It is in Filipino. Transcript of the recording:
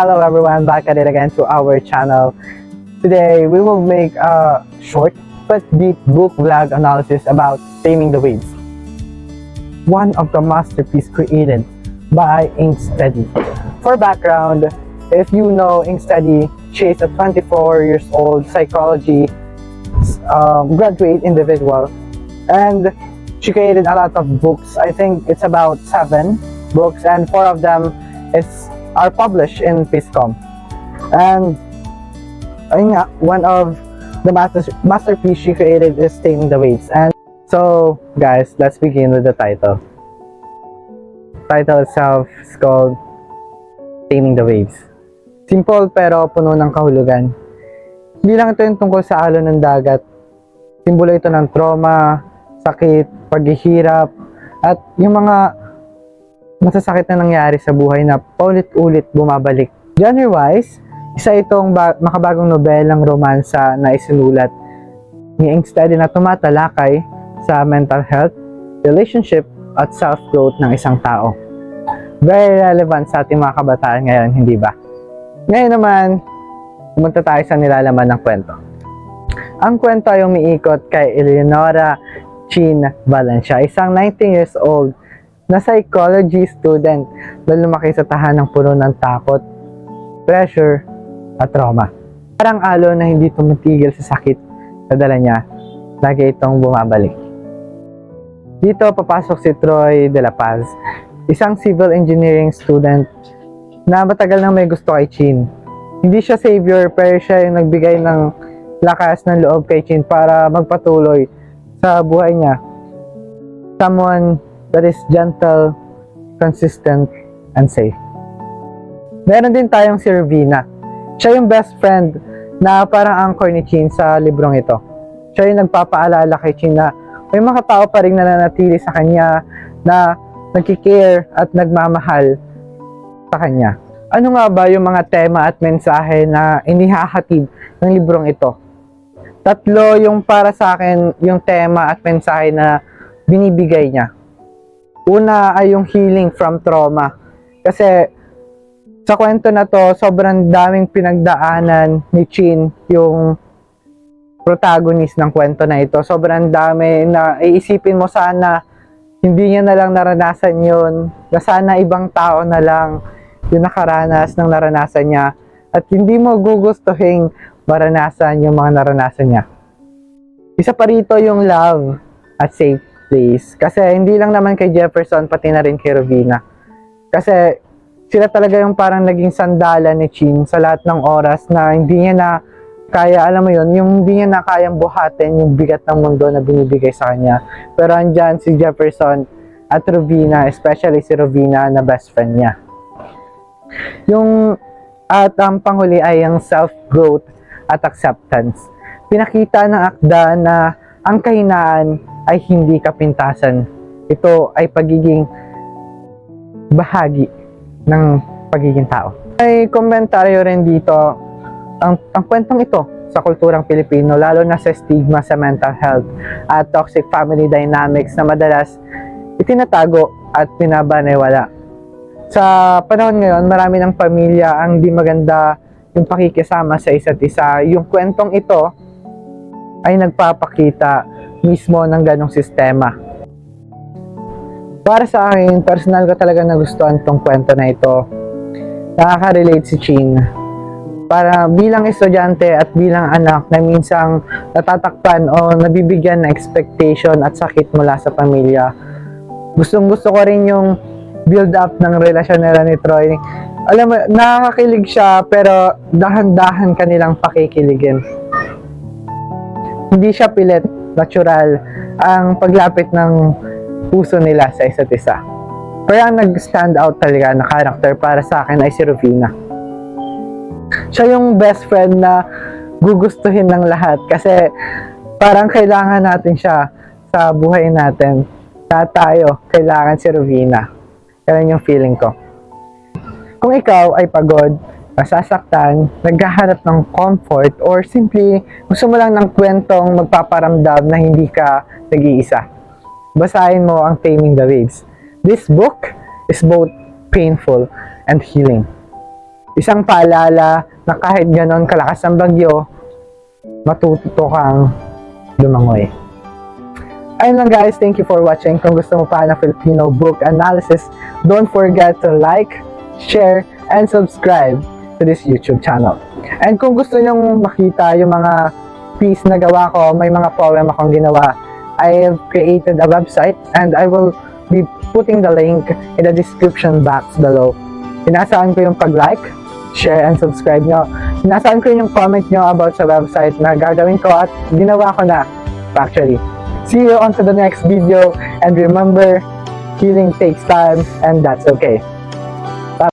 Hello everyone, back at it again to our channel. Today we will make a short but deep book vlog analysis about Taming the Waves, one of the masterpieces created by Inksteady. For background, if you know Inksteady, she is a 24 years old psychology graduate individual, and she created a lot of books. I think it's about 7 books, and 4 of them are published in PISCOM. And ayun nga, one of the masterpiece she created is Taming the Waves. And so guys, let's begin with the title. Title itself is called Taming the Waves. Simple pero puno ng kahulugan. Hindi lang ito yung tungkol sa alon ng dagat. Simbolo ito ng trauma, sakit, paghihirap, at yung mga masasakit na nangyari sa buhay na paulit-ulit bumabalik. Genre-wise, isa itong makabagong nobelang romansa na isinulat ni Inksteady na tumatalakay sa mental health, relationship, at self-growth ng isang tao. Very relevant sa ating mga kabataan ngayon, hindi ba? Ngayon naman, pumunta tayo sa nilalaman ng kwento. Ang kwento ay umiikot kay Eleonora Chin Valencia, isang 19 years old na psychology student na lumaki sa tahanang puno ng takot, pressure, at trauma. Parang alon na hindi tumitigil sa sakit na dala niya, lagi itong bumabalik. Dito papasok si Troy de la Paz, isang civil engineering student na matagal nang may gusto kay Chin. Hindi siya savior, pero siya yung nagbigay ng lakas ng loob kay Chin para magpatuloy sa buhay niya. Someone that is gentle, consistent, and safe. Meron din tayong si Ravina. Siya yung best friend na parang anchor ni Chin sa librong ito. Siya yung nagpapaalala kay Chin na may mga tao pa rin nananatili sa kanya na nagkikare at nagmamahal sa kanya. Ano nga ba yung mga tema at mensahe na inihahatid ng librong ito? 3 yung para sa akin yung tema at mensahe na binibigay niya. Una ay yung healing from trauma. Kasi sa kwento na to, sobrang daming pinagdaanan ni Chin, yung protagonist ng kwento na ito. Sobrang dami na iisipin mo sana hindi niya na lang naranasan yun, na sana ibang tao na lang yung nakaranas ng naranasan niya, at hindi mo gugustuhin maranasan yung mga naranasan niya. Isa pa rito yung love at safe place. Kasi hindi lang naman kay Jefferson, pati na rin kay Ravina. Kasi sila talaga yung parang naging sandalan ni Chin sa lahat ng oras na hindi niya na kaya, alam mo yun, yung hindi niya na kayang buhatin yung bigat ng mundo na binibigay sa kanya. Pero andyan si Jefferson at Ravina, especially si Ravina na best friend niya. At ang panghuli ay ang self-growth at acceptance. Pinakita ng akda na ang kahinaan ay hindi kapintasan. Ito ay pagiging bahagi ng pagiging tao. May komentaryo rin dito ang kwentong ito sa kulturang Pilipino, lalo na sa stigma sa mental health at toxic family dynamics na madalas itinatago at pinabanewala. Sa panahon ngayon, marami ng pamilya ang di maganda yung pakikisama sa isa't isa. Yung kwentong ito ay nagpapakita mismo ng ganong sistema. Para sa akin, personal ko talaga nagustuhan tong kwento na ito. Nakaka-relate si Chin. Para bilang estudyante at bilang anak na minsang natatakpan o nabibigyan ng expectation at sakit mula sa pamilya. Gustong-gusto ko rin yung build up ng relasyon nila ni Troy. Alam mo, nakakakilig siya pero dahan-dahan kanilang pakikiligin. Hindi siya pilit, natural ang paglapit ng puso nila sa isa't isa. Pero ang nag-stand out talaga na character para sa akin ay si Ravina. Siya yung best friend na gugustuhin ng lahat kasi parang kailangan natin siya sa buhay natin. Tayo, kailangan si Ravina. Yan yung feeling ko. Kung ikaw ay pagod, nasasaktan, naghahanap ng comfort, or simply gusto mo lang ng kwentong magpaparamdam na hindi ka nag-iisa, basahin mo ang Taming the Waves. This book is both painful and healing. isang paalala na kahit ganon kalakas ang bagyo, matututo kang lumangoy. Ayun lang guys, thank you for watching. Kung gusto mo pa ng Filipino book analysis, don't forget to like, share, and subscribe to this YouTube channel. And kung gusto nyong makita yung mga piece na gawa ko, may mga poem akong ginawa, I have created a website and I will be putting the link in the description box below. Sinasaan ko yung pag-like, share, and subscribe nyo. Sinasaan ko yung comment nyo about sa website na gagawin ko at ginawa ko na actually. See you on to the next video, and remember, healing takes time and that's okay.